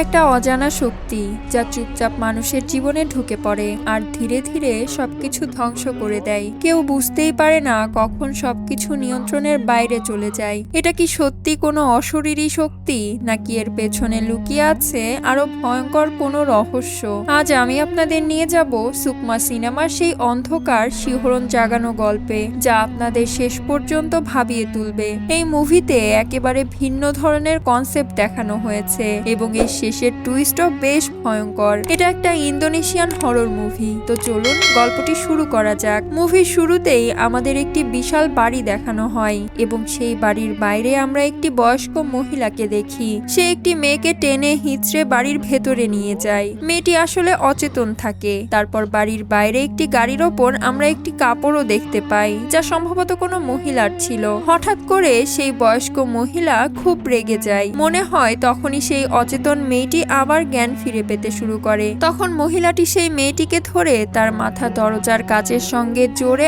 একটা অজানা শক্তি যা চুপচাপ মানুষের জীবনে ঢুকে পড়ে আর ধীরে ধীরে সবকিছু ধ্বংস করে দেয়। কেউ বুঝতেই পারে না কখন সবকিছু নিয়ন্ত্রণের বাইরে চলে যায়। এটা কি সত্যি কোনো অশরীরী শক্তি, নাকি এর পেছনে লুকিয়ে আছে আরো ভয়ঙ্কর কোনো রহস্য? আজ আমি আপনাদের নিয়ে যাব সুকমা সিনেমার সেই অন্ধকার শিহরণ জাগানো গল্পে, যা আপনাদের শেষ পর্যন্ত ভাবিয়ে তুলবে। এই মুভিতে একেবারে ভিন্ন ধরনের কনসেপ্ট দেখানো হয়েছে এবং এই শেষের টুইস্টও বেশ ভয়ঙ্কর। এটা একটা ইন্দোনেশিয়ান হরর মুভি। তো চলুন গল্পটি শুরু করা যাক। মুভির শুরুতেই আমাদের একটি বিশাল বাড়ি দেখানো হয় এবং সেই বাড়ির বাইরে আমরা একটি বয়স্ক মহিলাকে দেখি। সে একটি মেয়েকে টেনে হিঁচড়ে বাড়ির ভেতরে নিয়ে যায়। মেয়েটি আসলে অচেতন থাকে। তারপর বাড়ির বাইরে একটি গাড়ির ওপর আমরা একটি কাপড়ও দেখতে পাই, যা সম্ভবত কোনো মহিলার ছিল। হঠাৎ করে সেই বয়স্ক মহিলা খুব রেগে যায়। মনে হয় তখনই সেই অচেতন মেয়েটি আবার জ্ঞান ফিরে পেতে শুরু করে। তখন মহিলাটি সেই মেয়েটিকে ধরে তার মাথা দরজার কাচের সঙ্গে জোরে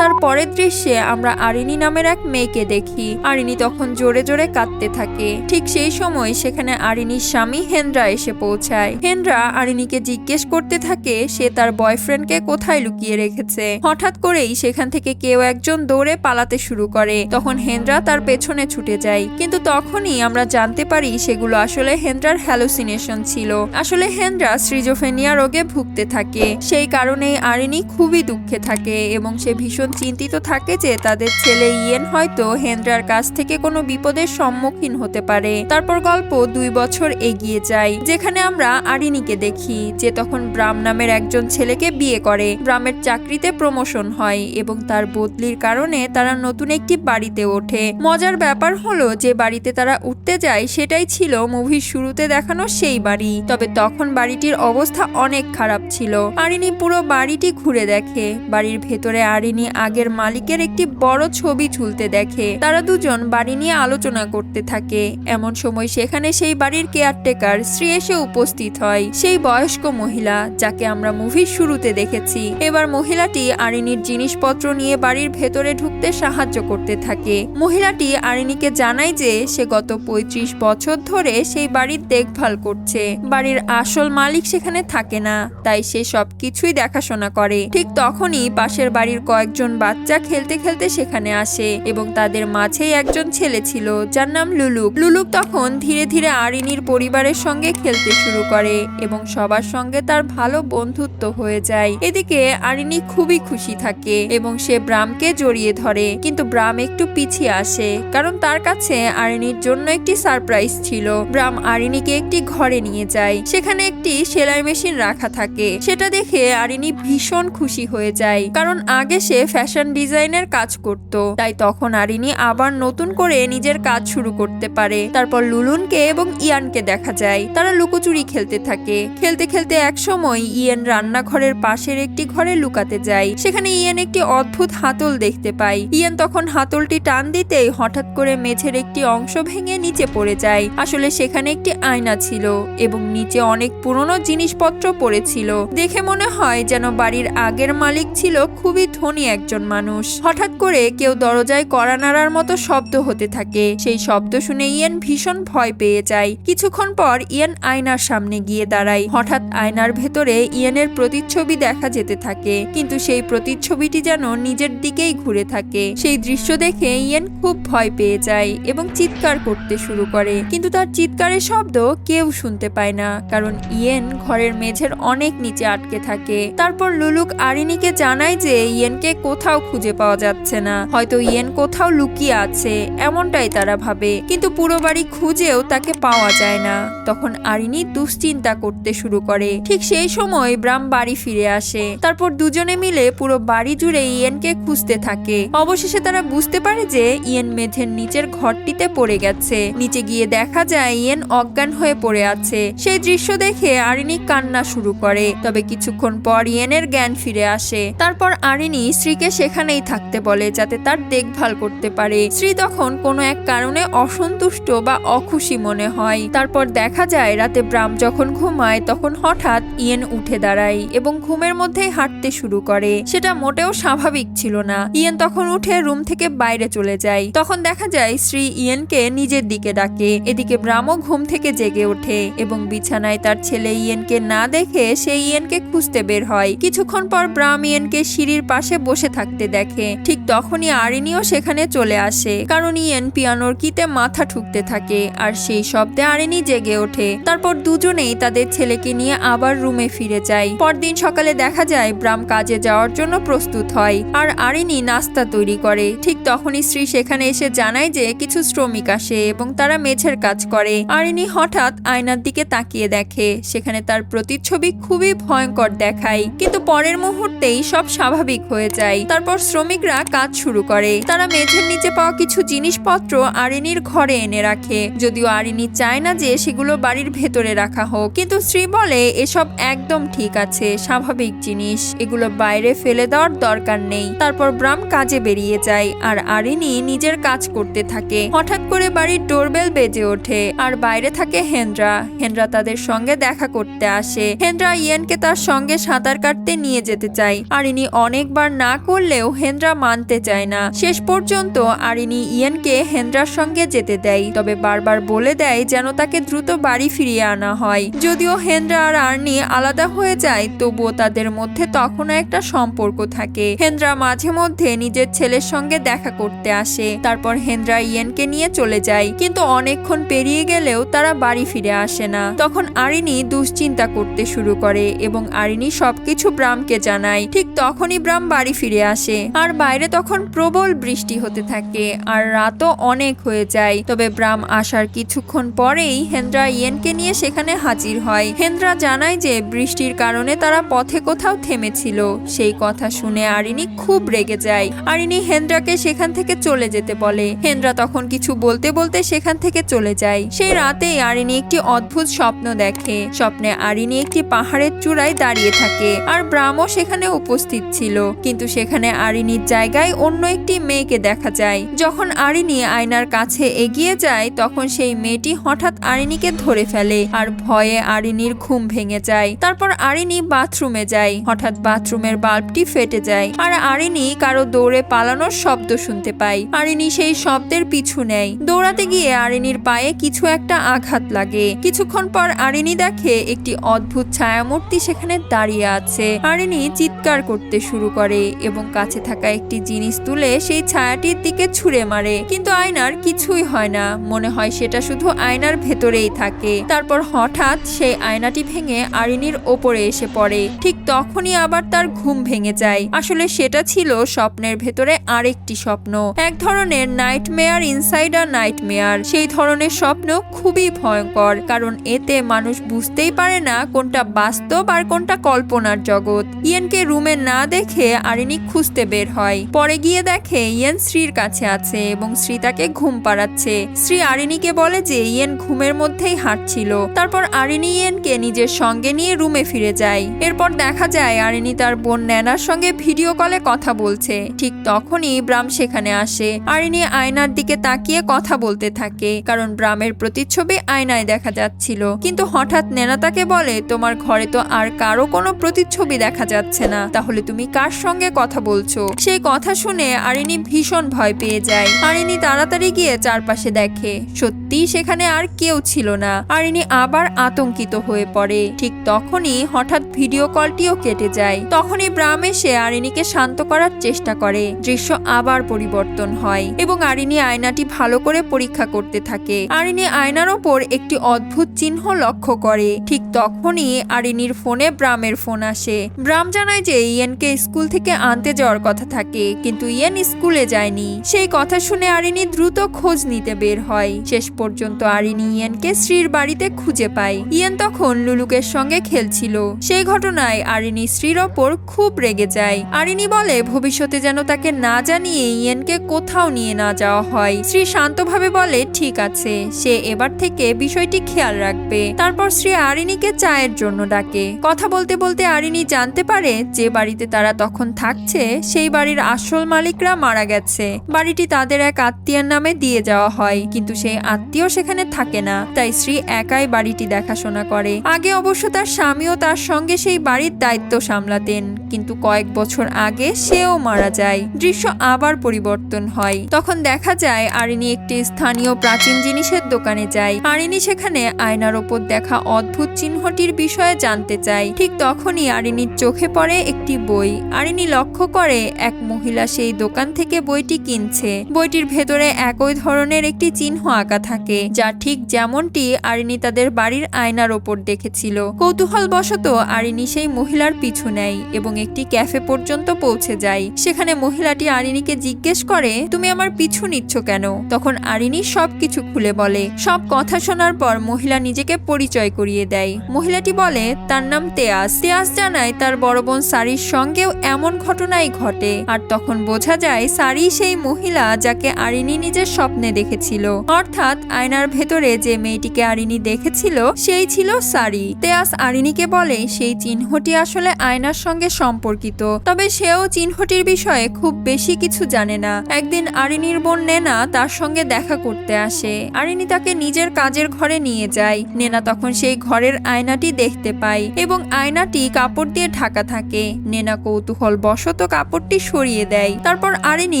তার পরের দৃশ্যে আমরা আরিনী নামের এক মেয়েকে দেখি। আরিনী তখন জোরে জোরে কাঁদতে থাকে। ঠিক সেই সময় সেখানে আরিনীর স্বামী হেন্দ্রা এসে পৌঁছায়। হেন্দ্রা আরিনীকে জিজ্ঞেস করতে থাকে সে তার বয়ফ্রেন্ডকে কোথায় লুকিয়ে রেখেছে। হঠাৎ করেই সেখান থেকে কেউ একজন দৌড়ে পালাতে শুরু করে। তখন হেন্দ্রা তার পেছনে ছুটে যায়, কিন্তু তখনই আমরা জানতে পারি সেগুলো আসলে হেন্দ্রার হ্যালুসিনেশন ছিল। আসলে হেন্দ্রা সিজোফ্রেনিয়া রোগে ভুগতে থাকে। সেই কারণেই আরিনী খুবই দুঃখে থাকে এবং সে ভীষণ চিন্তিত থাকে যে তাদের ছেলে ইয়েন হয়তো হেন্দ্রার কাছ থেকে কোনো বিপদের সম্মুখীন হতে পারে। তারপর গল্প 2 বছর এগিয়ে যায়, যেখানে আমরা আরিনীকে দেখি যে তখন ব্রাম নামের একজন ছেলেকে বিয়ে করে। ব্রামের চাকরিতে প্রমোশন হয় এবং তার বদলির কারণে তারা নতুন একটি বাড়িতে ওঠে। মজার ব্যাপার হলো যে বাড়িতে তারা উঠতে যায় সেটাই ছিল মুভির শুরুতে দেখানো সেই বাড়ি। তবে তখন বাড়িটির অবস্থা অনেক খারাপ ছিল। আরিনী পুরো বাড়িটি ঘুরে দেখে। বাড়ির ভেতরে আরিনী আগের মালিকের একটি বড় ছবি ঝুলতে দেখে। তারা দুজন বাড়ি নিয়ে আলোচনা করতে থাকে। এমন সময় সেখানে সেই বাড়ির কেয়ারটেকার স্ত্রী এসে উপস্থিত হয়, সেই বয়স্ক মহিলা যাকে আমরা মুভির শুরুতে দেখেছি। এবার মহিলাটি আরিনীর জিনিসপত্র নিয়ে বাড়ির ভেতরে ঢুকতে সাহায্য করতে থাকে। মহিলাটি আরিনীকে জানায় যে সে গত 35 বছর ধরে সেই বাড়ির দেখভাল করছে। বাড়ির আসল মালিক সেখানে থাকে না, তাই সে সবকিছুই দেখাশোনা করে। ঠিক তখনই পাশের বাড়ির কয়েকজন বাচ্চা খেলতে খেলতে সেখানে আসে এবং তাদের মাঝেই একজন ছেলে ছিল যার নাম লুলুক। লুলুক তখন ধীরে ধীরে আরিনীর পরিবারের সঙ্গে খেলতে শুরু করে এবং সবার সঙ্গে তার ভালো বন্ধুত্ব হয়ে যায়। এদিকে আরিনী খুবই খুশি থাকে এবং সে ব্রামকে জড়িয়ে ধরে, কিন্তু ব্রাম একটু পিছিয়ে আসে কারণ তার কাছে আরিনীর জন্য একটি সারপ্রাইজ ছিল। ব্রাম আরিনীকে একটি ঘরে নিয়ে যায়। সেখানে একটি সেলাই মেশিন রাখা থাকে। সেটা দেখে আরিনী ভীষণ খুশি হয়ে যায়, কারণ আগে সে ফ্যাশন ডিজাইনের কাজ করত। তাই তখন আরিনী আবার নতুন করে নিজের কাজ শুরু করতে পারে। তারপর লুলুনকে এবং ইয়ানকে দেখা যায়। তারা লুকোচুরি খেলতে থাকে। খেলতে খেলতে এক সময় ইয়েন রান্নাঘরের পাশের একটি ঘরে লুকাতে যায়। সেখানে ইয়েন একটি অদ্ভুত হাতল দেখতে পায়। ইয়েন তখন হাতলটি টান দিতেই হঠাৎ করে মেঝের একটি অংশ ভেঙে নিচে পড়ে যায়। আসলে সেখানে একটি আয়না ছিল এবং নিচে অনেক পুরনো জিনিসপত্র পড়েছিল। দেখে মনে হয় যেন বাড়ির আগের মালিক ছিল খুবই ধনী একজন মানুষ। হঠাৎ করে কেউ দরজায় কড়া নাড়ার মতো শব্দ হতে থাকে। সেই শব্দ শুনে ইয়েন ভীষণ ভয় পেয়ে যায়। কিছুক্ষণ পর ইয়েন আয়নার সামনে গিয়ে দাঁড়ায়। হঠাৎ আয়নার ভেতরে ইয়েনের প্রতিচ্ছবি দেখা যেতে থাকে, কিন্তু সেই প্রতিচ্ছবিটি যেন নিজের দিকেই ঘুরে থাকে। সেই দৃশ্য দেখে ইয়েন খুব ভয় পেয়ে যায় এবং চিৎকার করতে শুরু করে, কিন্তু তার চিৎকারের শব্দ কেউ শুনতে পায় না, কারণ ইয়েন ঘরের মেঝের অনেক নিচে আটকে থাকে। তারপর লুলুক আরিনীকে জানায় যে ইয়েনকে কোথাও খুঁজে পাওয়া যাচ্ছে না, হয়তো ইয়েন কোথাও লুকিয়ে আছে, এমনটাই তারা ভাবে। কিন্তু পুরো বাড়ি খুঁজেও তাকে পাওয়া যায় না। তখন আরিনী দুশ্চিন্তা করতে শুরু করে। ঠিক সেই সময় ব্রাম বাড়ি ফিরে আসে। তারপর দুজনে মিলে পুরো বাড়ি জুড়ে ইয়েনকে খুঁজতে থাকে। অবশেষে তারা বুঝতে পারে যে ইয়েন মেঝের নিচের ঘরটিতে পড়ে গেছে। নিচে গিয়ে দেখা যায় ইয়েন অজ্ঞান হয়ে পড়ে আছে। সেই দৃশ্য দেখে আরিনী কান্না শুরু করে। তবে কিছুক্ষণ পর ইয়েনের জ্ঞান ফিরে আসে। তারপর আরিনী স্ত্রীকে শ্রীকে সেখানেই থাকতে বলে যাতে তার দেখভাল করতে পারে। শ্রী তখন কোনো এক কারণে অসন্তুষ্ট বা অখুশি মনে হয়। তারপর দেখা যায় রাতে ব্রাম যখন ঘুমায় তখন হঠাৎ ইয়েন উঠে দাঁড়ায় এবং ঘুমের মধ্যেই হাঁটতে শুরু করে। সেটা মোটেও স্বাভাবিক ছিল না। ইয়েন তখন উঠে রুম থেকে বাইরে চলে যায়। তখন দেখা যায় শ্রী ইয়েনকে নিজের দিকে ডাকে। এদিকে ব্রামও ঘুম থেকে জেগে ওঠে এবং বিছানায় তার ছেলে ইয়েনকে না দেখে সে ইয়েনকে খুঁজতে বের হয়। কিছুক্ষণ পর ব্রাম ইয়েনকে সিঁড়ির পাশে বসে থাকতে দেখে। ঠিক তখনই আরিনিও সেখানে চলে আসে, কারণ ইয়েন পিয়ানোর কিতে মাথা ঠুকতে থাকে আর সেই শব্দে আরিনি জেগে ওঠে। তারপর দুজনেই তাদের ছেলেকে নিয়ে আবার রুমে ফিরে যায়। পরদিন সকালে দেখা যায় ব্রাম কাজে যাওয়ার জন্য প্রস্তুত হয় আর আরিনি নাস্তা তৈরি করে। ঠিক তখনই শ্রী সেখানে এসে জানায় যে কিছু শ্রমিক আসে এবং তারা মেঝের কাজ করে। আরিনি হঠাৎ আয়নার দিকে তাকিয়ে দেখে সেখানে তার প্রতিচ্ছবি খুবই ভয়ঙ্কর দেখায়, কিন্তু পরের মুহূর্তেই সব স্বাভাবিক হয়ে যায়। তারপর শ্রমিকরা কাজ শুরু করে। তারা মেঝের নিচে পাওয়া কিছু জিনিসপত্র আরিনির ঘরে এনে রাখে, যদিও আরিনি চায় না যে সেগুলো বাড়ির ভেতরে রাখা হোক। কিন্তু শ্রী বলে এসব একদম ঠিক আছে, স্বাভাবিক জিনিস, এগুলো বাইরে ফেলে দেওয়ার দরকার নেই। তারপর ব্রাম কাজে বেরিয়ে যায় আর আরিনি নিজের কাজ করতে থাকে। হঠাৎ করে বাড়ির ডোরবেল বেজে ওঠে আর বাইরে থাকে হেনরা। হেনরা তাদের সঙ্গে দেখা করতে আসে। হেনরা ইয়েনকে তার সঙ্গে সাঁতার কাটতে নিয়ে যেতে চায়। আরিনি অনেকবার না করলেও হেনরা মানতে চায় না। শেষ পর্যন্ত আরিনি ইয়েনকে হেনরার সঙ্গে যেতে দেয়, তবে বারবার বলে দেয় যেন তাকে দ্রুত বাড়ি ফিরিয়ে আনা হয়। যদিও হেনরা আর আর্নি আলাদা হয়ে যায়, তবুও তাদের মধ্যে তখনও একটা সম্পর্ক থাকে। হেনরা মাঝে মধ্যে নিজের ছেলের সঙ্গে দেখা করতে আসে। তারপর হেনরা ইয়েনকে নিয়ে চলে যায়, কিন্তু অনেকক্ষণ পেরিয়ে গেলেও তারা বাড়ি ফিরে আসে না। তখন আরিনি দুশ্চিন্তা করতে শুরু করে এবং আরিনি সবকিছু ব্রামকে জানায়। ঠিক তখনই ব্রাম বাড়ি ফিরে আসে আর বাইরে তখন প্রবল বৃষ্টি হতে থাকে আর রাতও অনেক হয়ে যায়। তবে ব্রাম আসার কিছুক্ষণ পরেই হেনরা ইয়েনকে নিয়ে সেখানে হাজির হয়। হেনরা জানায় যে বৃষ্টির কারণে তারা পথে কোথাও থেমেছিল। সেই কথা শুনে আরিনি খুব রেগে যায়। আরিনি হেনরাকে সেখান থেকে চলে যেতে বলে। হেনরা তখন কিছু বলতে বলতে সেখান থেকে চলে যায়। সেই রাতেই আরিনি একটি অদ্ভুত স্বপ্ন দেখে। স্বপ্নে আরিনি একটি পাহাড়ের চূড়ায় দাঁড়িয়ে থাকে আর ব্রামও সেখানে উপস্থিত ছিল, কিন্তু সেখানে আরিনির জায়গায় অন্য একটি মেয়েকে দেখা যায়। যখন আরিনি আয়নার কাছে এগিয়ে যায় তখন সেই মেয়েটি হঠাৎ আরিনিকে ধরে ফেলে আর ভয়ে আরিনির ঘুম ভেঙে যায়। তারপর আরিনি বাথরুমে যায়। হঠাৎ বাথরুমের বাল্বটি ফেটে যায় আর আরিনি কারো দৌড়ে পালানোর শব্দ শুনতে পায়। আরিনি সেই শব্দের পিছু নেয়। দৌড়াতে গিয়ে আরিনির পায়ে কিছু একটা আঘাত লাগে। কিছুক্ষণ পর আরিনি দেখে একটি অদ্ভুত ছায়ামূর্তি সেখানে দাঁড়িয়ে আছে। আরিনি চিৎকার করতে শুরু করে এবং কাছে থাকা একটি জিনিস তুলে সেই ছায়াটির দিকে ছুঁড়ে মারে, কিন্তু আয়নার কিছুই হয় না। মনে হয় সেটা শুধু আয়নার ভেতরেই থাকে। তারপর হঠাৎ সেই আয়নাটি ভেঙে আরিনির ওপরে এসে পড়ে। ঠিক তখনই আবার তার ঘুম ভেঙে যায়। আসলে সেটা ছিল স্বপ্নের ভেতরে আরেকটি স্বপ্ন, এক ধরনের নাইটমেয়ার ইনসাইড আ নাইটমেয়ার। সেই ধরনের স্বপ্ন খুবই ভয়ঙ্কর, কারণ এতে মানুষ বুঝতেই পারে না কোনটা বাস্তব আর কোনটা কল্পনার জগৎ। ইয়েনকে রুমে না দেখে আরিনি খুঁজতে বের হয়। পরে গিয়ে দেখে ইয়েন শ্রীর কাছে আছে এবং শ্রী তাকে ঘুম পাড়াচ্ছে। শ্রী আরিনিকে বলে যে ইয়েন ঘুমের মধ্যেই হাঁটছিল। তারপর আরিনি ইয়েনকে নিজের সঙ্গে নিয়ে রুমে ফিরে যায়। এরপর দেখা যায় আরিনি তার বোন ন্যানার সঙ্গে ভিডিও কলে কথা বলছে। ঠিক তখনই ব্রাম সেখানে আসে। আরিনি আয়নার দিকে তাকিয়ে কথা বলতে থাকে, কারণ ব্রামের প্রতিচ্ছবি আয়নায় দেখা যাচ্ছিল। কিন্তু হঠাৎ ন্যানা তাকে বলে, তোমার ঘরে তো আর কারো কোনো প্রতিচ্ছবি দেখা যাচ্ছে না, তাহলে তুমি কার সঙ্গে কথা বলছো? সেই কথা শুনে আরিনি ভীষণ ভয় পেয়ে যায়। আরিনি তাড়াতাড়ি গিয়ে চারপাশে দেখে সত্যি সেখানে আর কেউ ছিল না। আরিনি আবার আতঙ্কিত হয়ে পড়ে। ঠিক তখনই হঠাৎ ভিডিও কলটিও কেটে যায়। তখনই ব্রাম এসে আরিনিকে শান্ত করার চেষ্টা করে। দৃশ্য আবার পরিবর্তন হয় এবং আরিনি আয়নাটি ভালো করে পরীক্ষা করতে থাকে। আরিনি আয়নার ওপর একটি অদ্ভুত চিহ্ন লক্ষ্য করে। ঠিক তখনই আরিনির ফোনে ব্রামের ফোন আসে। ব্রাম জানায় যে ইয়েনকে স্কুল থেকে আনতে যাওয়ার কথা থাকে, কিন্তু ইয়েন স্কুলে যায়নি। সেই কথা শুনে আরিনি দ্রুত খোঁজ নিতে বের হয়। শেষ পর্যন্ত আরিনি ইয়েনকে শ্রীর বাড়িতে খুঁজে পায়। ইয়েন তখন লুলুকের সঙ্গে খেলছিল। সেই ঘটনায় আরিনি শ্রীর ওপর খুব রেগে যায়। আরিনি বলে ভবিষ্যতে যেন তাকে না জানিয়ে ইয়েনকে কোথাও নিয়ে না যাওয়া হয়। শ্রী শান্তভাবে বলে ঠিক আছে, সে এবার থেকে বিষয়টি খেয়াল রাখবে। তারপর শ্রী আরিনিকে চায়ের জন্য ডাকে। কথা বলতে বলতে আরিনি জানতে পারে যে বাড়িতে তারা তখন থাকত দেখছে সেই বাড়ির আসল মালিকরা মারা গেছে। বাড়িটি তাদের এক আত্মীয়ের নামে দিয়ে যাওয়া হয়, কিন্তু সেই আত্মীয় সেখানে থাকে না, তাই স্ত্রী একাই বাড়িটি দেখাশোনা করে। আগে অবশ্য তার স্বামীও তার সঙ্গে সেই বাড়ির দায়িত্ব সামলাতেন, কিন্তু কয়েক বছর আগে সেও মারা যায়। দৃশ্য আবার পরিবর্তন হয়। তখন দেখা যায় আরিনী একটি স্থানীয় প্রাচীন জিনিসের দোকানে যায়। আরিনী সেখানে আয়নার ওপর দেখা অদ্ভুত চিহ্নটির বিষয়ে জানতে চায়। ঠিক তখনই আরিনীর চোখে পড়ে একটি বই। আরিনী লক্ষ্য করে এক মহিলা সেই দোকান থেকে বইটি কিনছে। বইটির ভেতরে একই ধরনের একটি চিহ্ন আঁকা থাকে, যা ঠিক যেমনটি আরিনী তাদের বাড়ির আয়নার ওপর দেখেছিল। কৌতূহলবশত আরিনী সেই মহিলার পিছু নেয় এবং একটি ক্যাফে পর্যন্ত পৌঁছে যায়। সেখানে মহিলাটি আরিনীকে জিজ্ঞেস করে, তুমি আমার পিছু নিচ্ছ কেন? তখন আরিনী সবকিছু খুলে বলে। সব কথা শোনার পর মহিলা নিজেকে পরিচয় করিয়ে দেয়। মহিলাটি বলে তার নাম তেয়াস। তেয়াস জানায় তার বড় বোন সারির সঙ্গেও এমন ঘটনাই ঘটে। আর তখন বোঝা যায় সারি সেই মহিলা যাকে আরিনী নিজের স্বপ্নে দেখেছিল, অর্থাৎ আয়নার ভেতরে যে মেয়েটিকে আরিনী দেখেছিল সেই ছিল সারি। তেয়াস আরিনীকে বলে সেই চিহ্নটি আসলে আয়নার সঙ্গে সম্পর্কিত, তবে সেও চিহ্নটির বিষয়ে খুব বেশি কিছু জানে না। একদিন আরিনীর বোন নেনা তার সঙ্গে দেখা করতে আসে। আরিনী তাকে নিজের কাজের ঘরে নিয়ে যায়। নেনা তখন সেই ঘরের আয়নাটি দেখতে পায় এবং আয়নাটি কাপড় দিয়ে ঢাকা থাকে। নেনা কৌতূহল বশত কাপড়টি সরিয়ে দেয়। তারপর আরিনী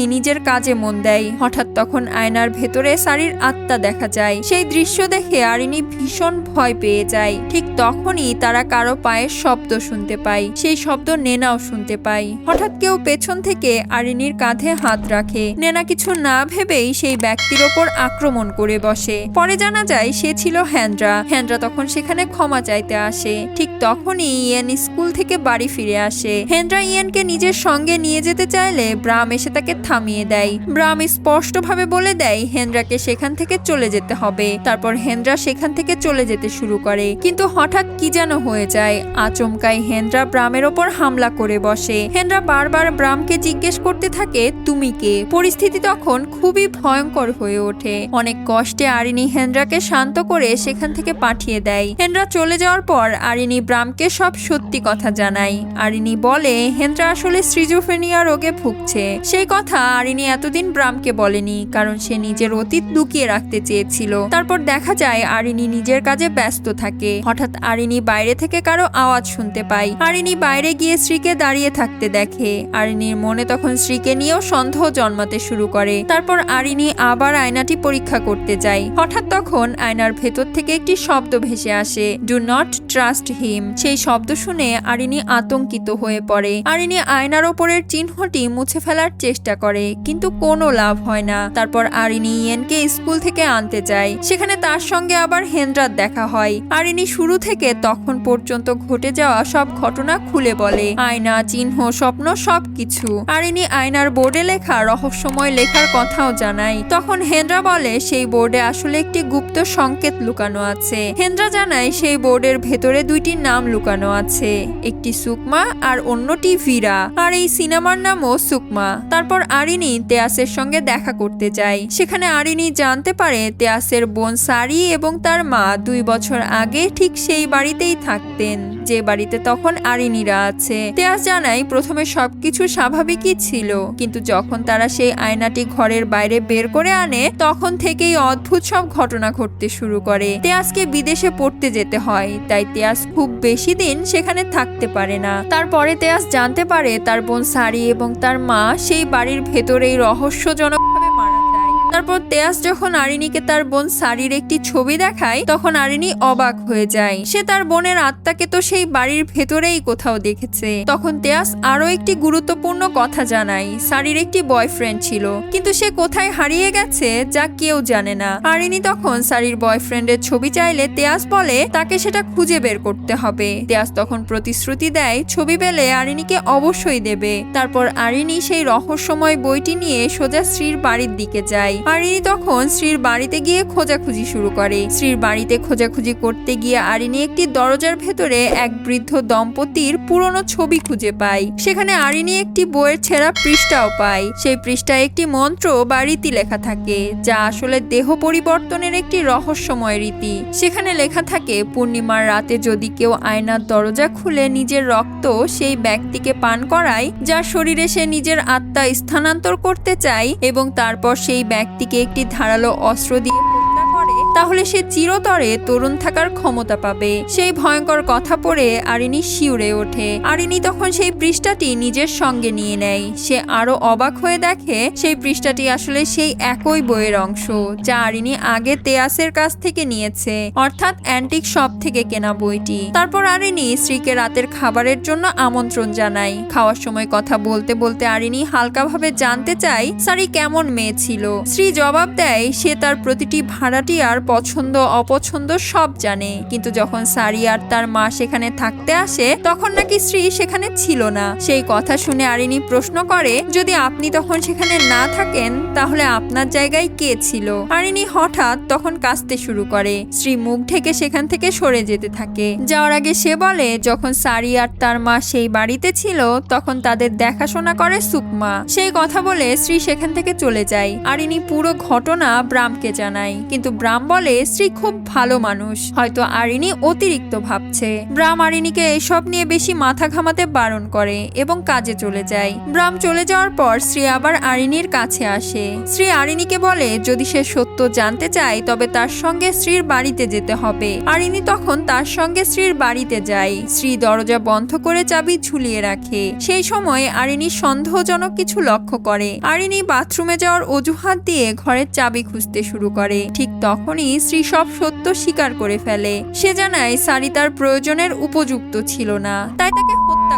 নিজের কাজে মন দেয়। হঠাৎ তখন আয়নার ভেতরে সারির আত্মা দেখা যায়। সেই দৃশ্য দেখে আরিনী ভীষণ ভয় পেয়ে যায়। ঠিক তখনই তারা কারো পায়ের শব্দ শুনতে পায়। সেই শব্দ নেনাও শুনতে পায়। হঠাৎ কেউ পেছন থেকে আরিনীর কাঁধে হাত রাখে। নেনা কিছু না ভেবেই সেই ব্যক্তির ওপর আক্রমণ করে বসে। পরে জানা যায় সে ছিল হেনরা। হেনরা তখন সেখানে ক্ষমা চাইতে আসে। ঠিক তখনই ইয়ান স্কুল থেকে বাড়ি ফিরে আসে। হেনরা ইয়ানকে নিজের সঙ্গে নিয়ে যেতে চাইলে ব্রাম এসে তাকে থামিয়ে দেয়। ব্রাম স্পষ্টভাবে বলে দেয় হেনরাকে সেখান থেকে চলে যেতে হবে। তারপর হেনরা সেখান থেকে চলে যেতে শুরু করে, কিন্তু হঠাৎ কি যেন হয়ে যায়। আচমকাই হেনরা ব্রামের ওপর হামলা করে বসে। হেনরা বারবার ব্রামকে জিজ্ঞেস করতে থাকে, তুমি কে? পরিস্থিতি তখন খুবই ভয়ঙ্কর হয়ে ওঠে। অনেক কষ্টে আরিনী হেনরাকে শান্ত করে সেখান থেকে পাঠিয়ে দেয়। হেনরা চলে যাওয়ার পর আরিনী ব্রামকে সব সত্যি কথা জানায়। আরিনী বলে হেনরা আসলে সিজোফ্রেনিয়া রোগে ভুগছে। সেই কথা আরিনী এতদিন ব্রামকে বলেনি, কারণ সে নিজের অতীত লুকিয়ে রাখতে চেয়েছিল। তারপর দেখা যায় আরিনী নিজের কাজে ব্যস্ত থাকে। হঠাৎ আরিনী বাইরে থেকে কারো আওয়াজ শুনতে পায়। আরিনী বাইরে গিয়ে স্ত্রীকে দাঁড়িয়ে থাকতে দেখে। আরিনীর মনে তখন স্ত্রীকে নিয়েও সন্দেহ জন্মাতে শুরু করে। তারপর আরিনী আবার আয়নাটি পরীক্ষা করতে যায়। হঠাৎ তখন আয়নার ভেতর থেকে একটি শব্দ ভেসে আসে, ডু নট ট্রাস্ট হিম। সেই শব্দ শুনে আরিনী আতঙ্কিত হয়ে পড়ে। আরিনী আয়নার ওপরের চিহ্নটি মুছে ফেলার চেষ্টা করে, কিন্তু কোনো লাভ হয় না। তারপর আরিনী ইয়েনকে স্কুল থেকে আনতে যায়। সেখানে তার সঙ্গে আবার হেনরার দেখা হয়। আরিনী শুরু থেকে তখন পর্যন্ত ঘটে যাওয়া সব ঘটনা খুলে বলে, আয়না, চিহ্ন, স্বপ্ন সবকিছু। আরিনী আয়নার বোর্ডে লেখা রহস্যময় লেখার কথাও জানায়। তখন হেনরা বলে সেই বোর্ডে আসলে একটি গুপ্ত সংকেত লুকানো আছে। হেনরা জানায় সেই বোর্ডের ভেতরে দুইটি নাম লুকানো আছে, একটি সুকমা আর অন্যটি ভীরা, আর এই সিনেমার নামও সুকমা। তারপর আরিনী তেয়াসের সঙ্গে দেখা করতে যায়। সেখানে আরিনী জানতে পারে তেয়াসের বোন সারি এবং তার মা 2 বছর আগে ঠিক সেই বাড়িতেই থাকতেন, যে বাড়িতে তখন আরিনীরা আছে। তেয়াস জানায় প্রথমে সবকিছু স্বাভাবিকই ছিল, কিন্তু যখন তারা সেই আয়নাটি ঘরের বাইরে বের করে আনে তখন থেকেই অদ্ভুত সব ঘটনা ঘটতে শুরু করে। তেয়াসকে বিদেশে পড়তে যেতে হয়, তাই তেয়াস খুব বেশি দিন সেখানে থাকতে পারে না। তারপরে তেয়াস জানতে পারে তার বোন সারি এবং তার মা সেই বাড়ির ভেতরেই রহস্যজনকভাবে মারা যায়। তারপর তেয়াস যখন আরিনীকে তার বোন সারির একটি ছবি দেখায় তখন আরিনী অবাক হয়ে যায়। সে তার বোনের আত্মাকে তো সেই বাড়ির ভেতরেই কোথাও দেখেছে। তখন তেয়াস আরো একটি গুরুত্বপূর্ণ কথা জানায়, সারির একটি বয়ফ্রেন্ড ছিল, কিন্তু সে কোথায় হারিয়ে গেছে যা কেউ জানে না। আরিনী তখন সারির বয়ফ্রেন্ডের ছবি চাইলে তেয়াস বলে তাকে সেটা খুঁজে বের করতে হবে। তেয়াস তখন প্রতিশ্রুতি দেয় ছবি পেলে আরিনীকে অবশ্যই দেবে। তারপর আরিনী সেই রহস্যময় বইটি নিয়ে সোজা স্ত্রীর বাড়ির দিকে যায়। আরিনী তখন স্ত্রীর বাড়িতে গিয়ে খোঁজাখুঁজি শুরু করে। স্ত্রীর বাড়িতে খোঁজাখুঁজি করতে গিয়ে আরিনী একটি দরজার ভেতরে এক বৃদ্ধ দম্পতির পুরনো ছবি খুঁজে পায়। সেখানে আরিনী একটি বইয়ের ছেঁড়া পৃষ্ঠাও পায়। সেই পৃষ্ঠায় একটি মন্ত্র বা রীতি লেখা থাকে, যা আসলে দেহ পরিবর্তনের একটি রহস্যময় রীতি। সেখানে লেখা থাকে, পূর্ণিমার রাতে যদি কেউ আয়নার দরজা খুলে নিজের রক্ত সেই ব্যক্তিকে পান করায় যার শরীরে সে নিজের আত্মা স্থানান্তর করতে চায় এবং তারপর সেই ব্যক্তিকে একটি ধারালো অস্ত্র দিয়ে হত্যা করে, তাহলে সে চিরতরে তরুণ থাকার ক্ষমতা পাবে। সেই ভয়ঙ্কর কথা পড়ে আরিনী শিউরে ওঠে। আরিনী তখন সেই পৃষ্ঠাটি নিজের সঙ্গে নিয়ে নেয়। সে আরো অবাক হয়ে দেখে সেই পৃষ্ঠাটি আসলে সেই একই বইয়ের অংশ যা আরিনী আগে তেয়াসের কাছ থেকে নিয়েছে, অর্থাৎ অ্যান্টিক শপ থেকে কেনা বইটি। তারপর আরিনী স্ত্রীকে রাতের খাবারের জন্য আমন্ত্রণ জানায়। খাওয়ার সময় কথা বলতে বলতে আরিনী হালকাভাবে জানতে চায় সারি কেমন মেয়ে ছিল। স্ত্রী জবাব দেয় সে তার প্রতিটি ভাড়াটিয়ার পছন্দ অপছন্দ সব জানে, কিন্তু যখন সারি আর তার মা সেখানে থাকতে আসে তখন নাকি স্ত্রী সেখানে ছিল না। সেই কথা শুনে আরিনী প্রশ্ন করে, যদি আপনি তখন সেখানে না থাকেন তাহলে আপনার জায়গায় কে ছিল? আরিনী হঠাৎ তখন কাঁদতে শুরু করে। স্ত্রী মুখ ঢেকে সেখান থেকে সরে যেতে থাকে। যাওয়ার আগে সে বলে, যখন সারি আর তার মা সেই বাড়িতে ছিল তখন তাদের দেখাশোনা করে সুকমা। সেই কথা বলে স্ত্রী সেখান থেকে চলে যায়। আরিনী পুরো ঘটনা ব্রামকে জানায়, কিন্তু ব্রাম বলে স্ত্রী খুব ভালো মানুষ, হয়তো আরিনী অতিরিক্ত ভাবছে। ব্রাম আরিনীকে এসব নিয়ে বেশি মাথা ঘামাতে বারণ করে এবং কাজে চলে যায়। ব্রাম চলে যাওয়ার পর স্ত্রী আবার আরিনীর কাছে আসে। স্ত্রী আরিনীকে বলে যদি সে সত্য জানতে চায় তবে তার সঙ্গে স্ত্রীর বাড়িতে যেতে হবে। আরিনী তখন তার সঙ্গে স্ত্রীর বাড়িতে যায়। স্ত্রী দরজা বন্ধ করে চাবি ঝুলিয়ে রাখে। সেই সময় আরিনী সন্দেহজনক কিছু লক্ষ্য করে। আরিনী বাথরুমে যাওয়ার অজুহাত দিয়ে ঘরের চাবি খুঁজতে শুরু করে। ঠিক তখনই স্ত্রী সব সত্য স্বীকার করে ফেলে। সে জানায় সারি তার প্রয়োজনের উপযুক্ত ছিল না, তাই তাকে হত্যা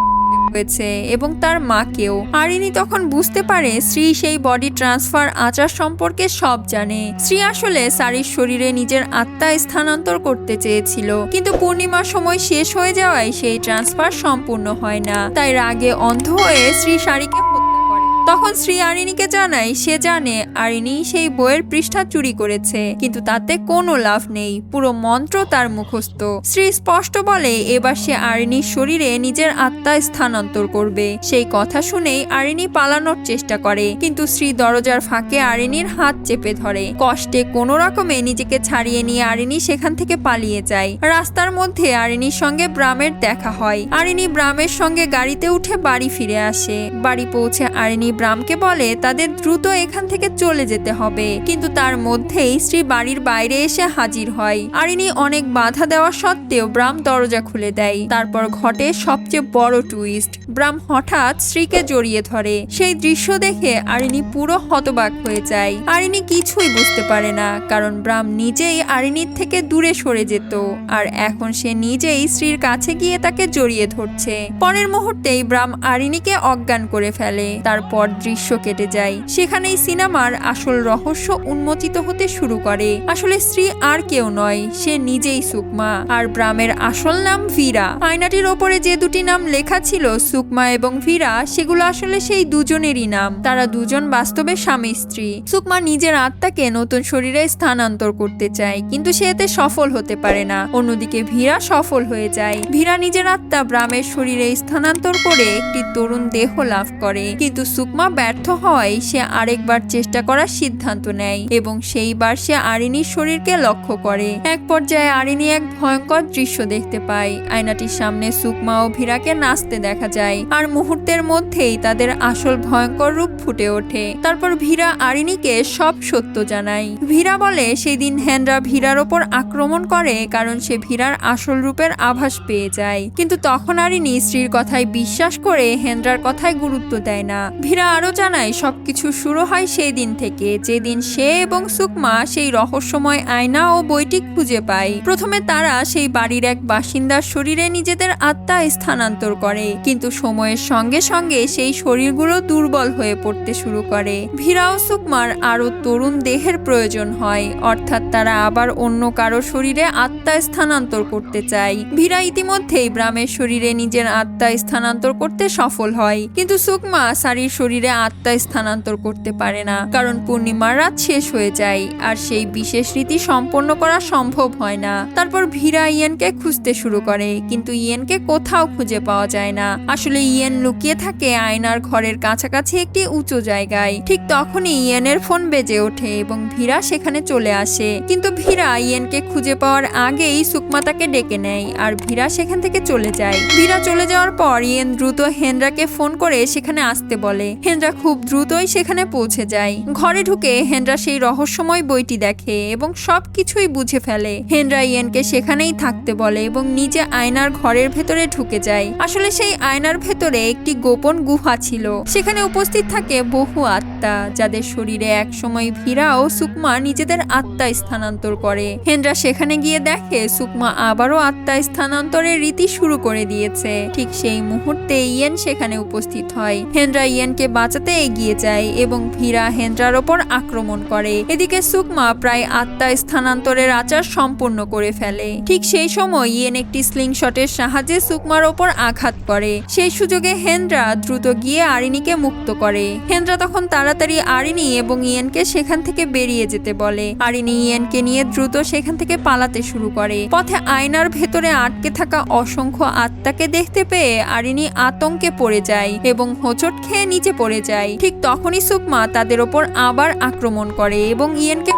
হয়েছে এবং তার মাকেও। আরিনী তখন বুঝতে পারে স্ত্রী সেই বডি ট্রান্সফার আচার সম্পর্কে সব জানে। স্ত্রী আসলে সারির শরীরে নিজের আত্মা স্থানান্তর করতে চেয়েছিল, কিন্তু পূর্ণিমার সময় শেষ হয়ে যাওয়ায় সেই ট্রান্সফার সম্পূর্ণ হয় না। তাই রাগে অন্ধ হয়ে স্ত্রী সারিকে হত্যা করে। তখন স্ত্রী আরিনীকে জানায় সে জানে আরিনী সেই বইয়ের পৃষ্ঠা চুরি করেছে, কিন্তু তাতে কোনো লাভ নেই, পুরো মন্ত্র তার মুখস্থ। স্ত্রী স্পষ্ট বলে এবার সে আরিনীর শরীরে নিজের আত্মা স্থানান্তর করবে। সেই কথা শুনেই আরিনী পালানোর চেষ্টা করে, কিন্তু স্ত্রী দরজার ফাঁকে আরিনীর হাত চেপে ধরে। কষ্টে কোনো রকমে নিজেকে ছাড়িয়ে নিয়ে আরিনী সেখান থেকে পালিয়ে যায়। রাস্তার মধ্যে আরিনীর সঙ্গে ব্রামের দেখা হয়। আরিনী ব্রামের সঙ্গে গাড়িতে উঠে বাড়ি ফিরে আসে। বাড়ি পৌঁছে আরিনী ব্রামকে বলে তাদের দ্রুত এখান থেকে চলে যেতে হবে, কিন্তু তার মধ্যেই স্ত্রী বাড়ির বাইরে এসে হাজির হয়। আরিনী অনেক বাধা দেওয়া সত্ত্বেও ব্রাম দরজা খুলে দেয়। তারপর ঘটে সবচেয়ে বড় টুইস্ট। ব্রাম হঠাৎ স্ত্রীকে জড়িয়ে ধরে। সেই দৃশ্য দেখে আরিনী পুরো হতবাক হয়ে যায়। আরিনী কিছুই বুঝতে পারে না, কারণ ব্রাম নিজেই আরিনীর থেকে দূরে সরে যেত, আর এখন সে নিজেই স্ত্রীর কাছে গিয়ে তাকে জড়িয়ে ধরছে। পরের মুহূর্তেই ব্রাম আরিনীকে অজ্ঞান করে ফেলে। তারপর দৃশ্য কেটে যায়। সেখানেই সিনেমার আসল রহস্য উন্মোচিত হতে শুরু করে। আসলে স্ত্রী আর কেউ নয়, সে নিজেই সুকমা, আর ব্রামের আসল নাম ভীরা। আয়নাটির ওপরে যে দুটি নাম লেখা ছিল সুকমা এবং ভীরা, সেগুলো আসলে সেই দুজনেরই নাম। তারা দুজন বাস্তবে স্বামী স্ত্রী। সুকমা নিজের আত্মাকে নতুন শরীরে স্থানান্তর করতে চায়, কিন্তু সে এতে সফল হতে পারে না। অন্যদিকে ভীরা সফল হয়ে যায়। ভীরা নিজের আত্মা ব্রামের শরীরে স্থানান্তর করে একটি তরুণ দেহ লাভ করে, কিন্তু সুকমা ব্যর্থ হয়। সে আরেকবার চেষ্টা করার সিদ্ধান্ত নেয় এবং সেইবার সে আরিনীর শরীরকে লক্ষ্য করে। এক পর্যায়ে আরিনী এক ভয়ঙ্কর দৃশ্য দেখতে পায়। আয়নাটির সামনে সুকমা ও ভীরাকে নাচতে দেখা যায়, আর মুহূর্তের মধ্যেই তাদের আসল ভয়ঙ্কর রূপ ফুটে ওঠে। তারপর ভীরা আরিনীকে সব সত্য জানায়। ভীরা বলে সেই দিন হেনরা ভীরার ওপর আক্রমণ করে কারণ সে ভীরার আসল রূপের আভাস পেয়ে যায়, কিন্তু তখন আরিনী স্ত্রীর কথায় বিশ্বাস করে হেনরার কথায় গুরুত্ব দেয় না। ভীরা আরো জানায় সবকিছু শুরু হয় সেই দিন থেকে, যেদিন সে এবং সুকমা সেই রহস্যময় আয়না ও বইটি খুঁজে পায়। প্রথমে তারা সেই বাড়ির এক বাসিন্দার শরীরে নিজেদের আত্মা স্থানান্তর করে, কিন্তু সময়ের সঙ্গে সঙ্গে সেই শরীরগুলো দুর্বল হয়ে পড়তে শুরু করে। ভীরা ও সুকমার আরো তরুণ দেহের প্রয়োজন হয়, অর্থাৎ তারা আবার অন্য কারো শরীরে আত্মা স্থানান্তর করতে চায়। ভীরা ইতিমধ্যেই ব্রামের শরীরে নিজের আত্মা স্থানান্তর করতে সফল হয়, কিন্তু সুকমা সারির শরীরে শরীরে আত্মা স্থানান্তর করতে পারে না, কারণ পূর্ণিমার রাত শেষ হয়ে যায় আর সেই বিশেষ রীতি সম্পন্ন করা সম্ভব হয় না। তারপর ভীরা ইয়েনকে খুঁজতে শুরু করে, কিন্তু ইয়েনকে কোথাও খুঁজে পাওয়া যায় না। আসলে ইয়েন লুকিয়ে থাকে আয়নার ঘরের কাছাকাছি একটি উঁচু জায়গায়। ঠিক তখনই ইয়েনের ফোন বেজে ওঠে এবং ভীরা সেখানে চলে আসে, কিন্তু ভীরা ইয়েনকে খুঁজে পাওয়ার আগেই সুকমা তাকে ডেকে নেয় আর ভীরা সেখান থেকে চলে যায়। ভীরা চলে যাওয়ার পর ইয়েন দ্রুত হেনরাকে ফোন করে সেখানে আসতে বলে। হেনরা খুব দ্রুতই সেখানে পৌঁছে যায়। ঘরে ঢুকে হেনরা সেই রহস্যময় বইটি দেখে এবং সবকিছুই বুঝে ফেলে। হেনরা ইয়েনকে সেখানেই থাকতে বলে এবং নিজে আয়নার ঘরের ভেতরে ঢুকে যায়। আসলে সেই আয়নার ভেতরে একটি গোপন গুহা ছিল। সেখানে উপস্থিত থাকে বহু আত্মা, যাদের শরীরে একসময় ভীরা ও সুকমা নিজেদের আত্মা স্থানান্তর করে। হেনরা সেখানে গিয়ে দেখে সুকমা আবারও আত্মা স্থানান্তরের রীতি শুরু করে দিয়েছে। ঠিক সেই মুহূর্তে ইয়েন সেখানে উপস্থিত হয়। হেনরা ইয়েনকে বাঁচাতে এগিয়ে যায় এবং ভীরা হেনরার ওপর আক্রমণ করে। এদিকে সুকমা প্রায় আত্মা স্থানান্তরের আচার সম্পূর্ণ করে ফেলে। ঠিক সেই সময় ইয়েন একটি স্লিংশটের সাহায্যে সুকমার ওপর আঘাত করে। সেই সুযোগে হেনরা দ্রুত গিয়ে আরিনীকে মুক্ত করে। হেনরা তখন তাড়াতাড়ি আরিনী এবং ইয়েনকে সেখান থেকে বেরিয়ে যেতে বলে। আরিনী ইয়েনকে নিয়ে দ্রুত সেখান থেকে পালাতে শুরু করে। পথে আয়নার ভেতরে আটকে থাকা অসংখ্য আত্মাকে দেখতে পেয়ে আরিনী আতঙ্কে পড়ে যায় এবং হোঁচট খেয়ে নিচে পড়ে যায়। ঠিক তখনই সুকমা তাদের ওপর আবার আক্রমণ করে এবং ইয়েনকে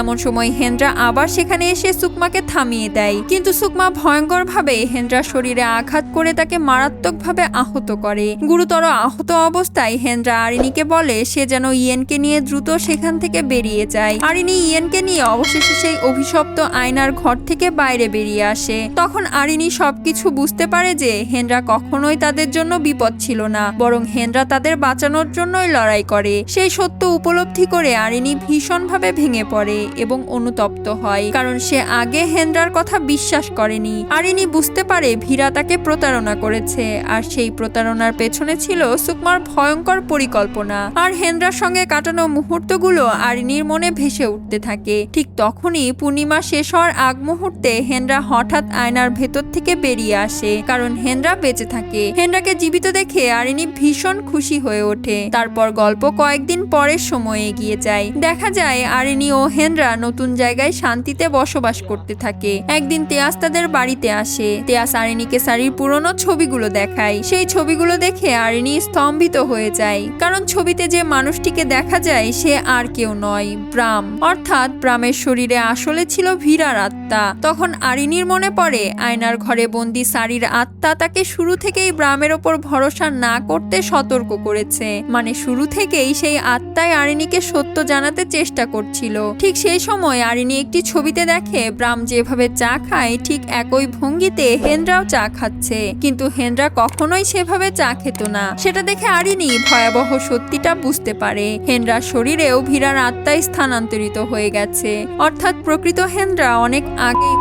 এমন সময় হেনরা আবার সেখানে এসে সুকমাকে থামিয়ে দেয়, কিন্তু সুকমা ভয়ঙ্করভাবে হেনরার শরীরে আঘাত করে তাকে মারাত্মকভাবে আহত করে। গুরুতর আহত অবস্থায় হেনরা আরিনীকে বলে সে যেন ইয়েনকে নিয়ে দ্রুত সেখান থেকে বেরিয়ে যায়। আরিনী ইয়েনকে নিয়ে অবশেষে সেই অভিশপ্ত আয়নার ঘর থেকে বাইরে বেরিয়ে আসে। তখন আরিনী সবকিছু বুঝতে পারে যে হেনরা কখনোই তাদের জন্য বিপদ ছিল না, বরং হেনরা তাদের বাঁচানোর জন্যই লড়াই করে। সেই সত্য উপলব্ধি করে আরিনী ভীষণভাবে ভেঙে পড়ে এবং অনুতপ্ত হয়, কারণ সে আগে হেনরার কথা বিশ্বাস করেনি। আরিনী বুঝতে পারে ভীরা তাকে প্রতারণা করেছে, আর সেই প্রতারণার পেছনে ছিল সুকমার ভয়ঙ্কর পরিকল্পনা। আর হেনরার সঙ্গে কাটানো মুহূর্তগুলো আরিনীর মনে ভেসে উঠতে থাকে। ঠিক তখনই পূর্ণিমা শেষ হওয়ার আগ মুহূর্তে হেনরা হঠাৎ আয়নার ভেতর থেকে বেরিয়ে আসে, কারণ হেনরা বেঁচে থাকে। হেনরাকে জীবিত দেখে আরিনী ভীষণ খুশি হয়ে ওঠে। তারপর গল্প কয়েকদিন পরের সময়ে এগিয়ে যায়। দেখা যায় আরিনী ও হেনরা নতুন জায়গায় শান্তিতে বসবাস করতে থাকে। একদিন তেয়াস তাদের বাড়িতে আসে। তেয়াস আরিনীকে শাড়ির পুরনো ছবিগুলো দেখায়। সেই ছবিগুলো দেখে আরিনী স্তম্ভিত হয়ে যায়, কারণ ছবিতে যে মানুষটিকে দেখা যায় সে আর কেউ নয়, ব্রাম। অর্থাৎ ব্রামের শরীরে আসলে ছিল ভীরার আত্মা। তখন আরিনীর মনে পড়ে আয়নার ঘরে বন্দি শাড়ির আত্মা তাকে শুরু থেকেই ব্রামের ওপর ভরসা না করতে সতর্ক করেছে। মানে শুরু থেকেই সেই আত্মায় আরিনীকে সত্য জানাতে চেষ্টা করছিল। ঠিক সেই সময় আরিনী একটি ছবিতে দেখে ব্রাম যেভাবে চা খায় ঠিক একই ভঙ্গিতে হেনরাও চা খাচ্ছে, কিন্তু হেনরা কখনোই সেভাবে চা খেত না। সেটা দেখে আরিনী ভয়াবহ সত্যিটা বুঝতে পারে, হেনরার শরীরেও ভীরার আত্মা স্থানান্তরিত হয়ে গেছে। অর্থাৎ প্রকৃত হেনরা অনেক আগেই।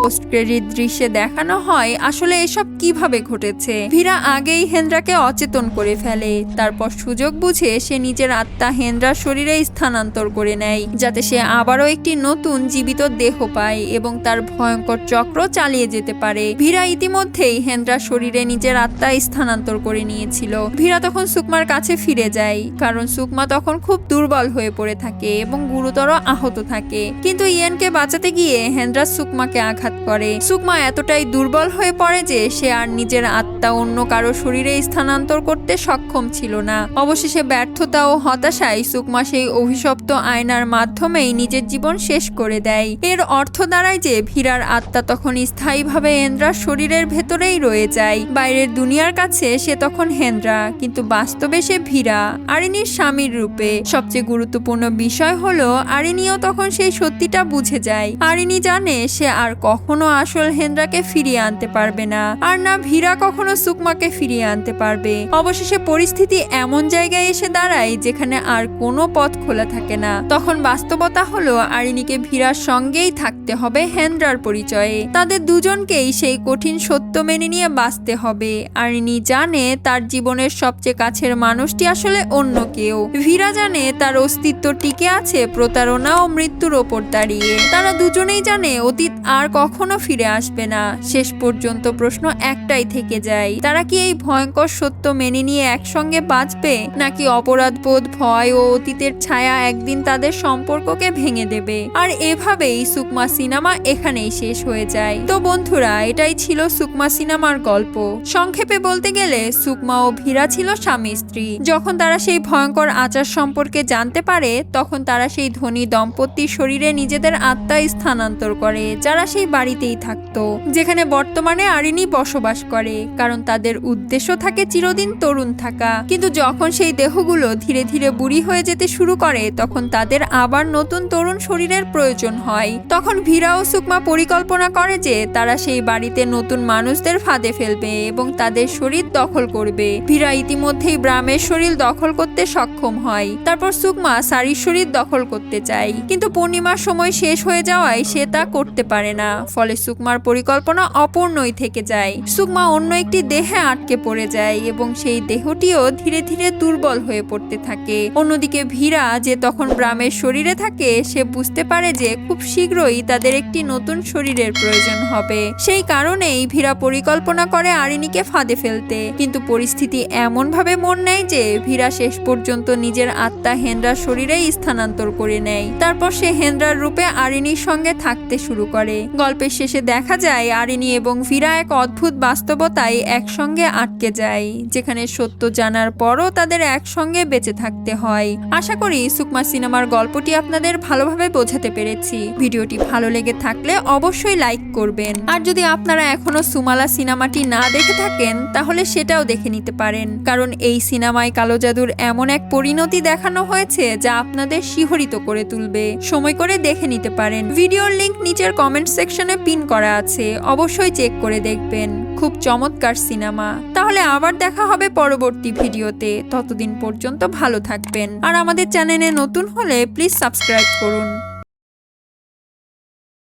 পোস্ট ক্রেডিট দৃশ্যে দেখানো হয় আসলে এসব কিভাবে ঘটেছে। ভীরা আগেই হেনরাকে অচেতন করে ফেলে। তারপর সুযোগ বুঝে সে নিজের আত্মা হেনরার শরীরে স্থানান্তর করে নেয়, যাতে সে আবারও একটি নতুন জীবিত দেহ পায় এবং তার ভয়ঙ্কর চক্র চালিয়ে যেতে পারে। ভীরা ইতিমধ্যেই হেনরার শরীরে নিজের আত্মা স্থানান্তর করে নিয়েছিল। ভীরা তখন সুকমার কাছে ফিরে যায়, কারণ সুকমা তখন খুব দুর্বল হয়ে পড়ে থাকে এবং গুরুতর আহত থাকে। কিন্তু ইয়েনকে বাঁচাতে গিয়ে হেনরা সুকমাকে আঘাত করে। সুকমা এতটাই দুর্বল হয়ে পড়ে যে সে আর নিজের আত্মা অন্য কারো শরীরে স্থানান্তর করতে সক্ষম ছিল না। অবশেষে ব্যর্থতা ও হতাশায় সুকমা সেই অভিশপ্ত আয়নার মাধ্যমেই নিজের জীবন শেষ করে দেয়। এর অর্থ দাঁড়ায় যে ভীরার আত্মা তখন স্থায়ীভাবে হেনরার শরীরের ভেতরেই রয়ে যায়। বাইরের দুনিয়ার কাছে সে তখন হেনরা, কিন্তু বাস্তবে সে ভীরা, আরিনীর স্বামীর রূপে। সবচেয়ে গুরুত্বপূর্ণ বিষয় হলো আরিনীও তখন সেই সত্যিটা বুঝে যায়। আরিনী জানে সে আর কখনো আসল হেনরাকে ফিরিয়ে আনতে পারবে না, আর না ভীরা কখনো সুকমাকে ফিরিয়ে আনতে পারবে। অবশেষে পরিস্থিতি এমন জায়গায় এসে দাঁড়ায় যেখানে আর কোনো পথ খোলা থাকে না। তখন বাস্তবতা হলো আরিনীকে ভীরার সঙ্গেই থাকতে হবে হেনরার পরিচয়ে। তাদের দুজনকেই সেই কঠিন সত্য মেনে নিয়ে বাঁচতে হবে। আরিনী জানে তার জীবনের সবচেয়ে কাছের মানুষটি আসলে অন্য কেউ। ভীরা জানে তার অস্তিত্ব টিকে আছে প্রতারণা ও মৃত্যুর ওপর দাঁড়িয়ে। তারা দুজনেই জানে অতীত আর কখনো ফিরে আসবে না। শেষ পর্যন্ত প্রশ্ন একটাই থেকে যায়, তারা কি এই ভয়ঙ্কর সত্য মেনে নিয়ে একসঙ্গে বাঁচবে, নাকি অপরাধবোধ, ভয় ও অতীতের ছায়া একদিন তাদের সম্পর্ককে ভেঙে দেবে। আর এভাবেই সুকমা সিনেমা এখানেই শেষ হয়ে যায়। তো বন্ধুরা, এটাই ছিল সুকমা সিনেমার গল্প। সংক্ষেপে বলতে গেলে সুকমা ও ভীরা ছিল স্বামী স্ত্রী। যখন তারা সেই ভয়ঙ্কর আচার সম্পর্কে জানতে পারে, তখন তারা সেই ধনী দম্পতির শরীরে নিজেদের আত্মা স্থানান্তর করে, যারা সেই বাড়িতেই থাকতো যেখানে বর্তমানে আরিনী বসবাস করে, কারণ তাদের উদ্দেশ্য থাকে চিরদিন তরুণ থাকা। কিন্তু যখন সেই দেহগুলো ধীরে ধীরে বুড়ি হয়ে যেতে শুরু করে, তখন তাদের আবার নতুন তরুণ শরীরের প্রয়োজন হয়। তখন ভীরা ও সুকমা পরিকল্পনা করে যে তারা সেই বাড়িতে নতুন মানুষদের ফাঁদে ফেলবে এবং তাদের শরীর দখল করবে। ভীরা ইতিমধ্যেই ব্রাহ্মের শরীর দখল করতে সক্ষম হয়। তারপর সুকমা সারির শরীর দখল করতে চায়, কিন্তু পূর্ণিমার সময় শেষ হয়ে যাওয়ায় সে তা করতে পারে না। ফলে সুকমার পরিকল্পনা অপূর্ণই থেকে যায়। সুকমা অন্য একটি দেহে আটকে পড়ে যায় এবং সেই দেহটিও ধীরে ধীরে দুর্বল হয়ে পড়তে থাকে। অন্যদিকে ভীরা, যে তখন ব্রাহ্মের শরীরে থাকে, সে বুঝতে পারে যে খুব শীঘ্রই তাদের একটি নতুন শরীরের প্রয়োজন হবে। সেই কারণেই ভীরা পরিকল্পনা করে আরিনীকে ফাঁদে ফেলতে, কিন্তু পরিস্থিতি এমন ভাবে মোড় নেয় যে ভীরা শেষ পর্যন্ত নিজের আত্মা হেন্দ্রার শরীরেই স্থানান্তর করে নেয়। তারপর সে হেন্দ্রার রূপে আরিনীর সঙ্গে থাকতে শুরু করে। গল্পের শেষে দেখা যায় আরিনী এবং ভীরা এক অদ্ভুত বাস্তবতায় একসঙ্গে আটকে যায়, যেখানে সত্য জানার পরও তাদের একসঙ্গে বেঁচে থাকতে হয়। আশা করি সুকমা সিনেমার গল্পটি আপনাদের ভালোভাবে বোঝাতে পেরেছি। ভিডিওটি ভালো লেগে থাকলে অবশ্যই লাইক করবেন। আর যদি আপনারা এখনো সুমালা সিনেমাটি না দেখে থাকেন, তাহলে সেটাও দেখে নিতে পারেন, কারণ এই সিনেমায় কালো জাদুর এমন এক পরিণতি দেখানো হয়েছে যা আপনাদের শিহরিত করে তুলবে। সময় করে দেখে নিতে পারেন। ভিডিওর লিংক নিচের কমেন্ট সেকশনে পিন করা আছে, অবশ্যই চেক করে দেখবেন। খুব চমৎকার সিনেমা। তাহলে আবার দেখা হবে পরবর্তী ভিডিওতে। ততদিন পর্যন্ত ভালো থাকবেন। আর আমাদের চ্যানেলে নতুন হলে প্লিজ সাবস্ক্রাইব করুন।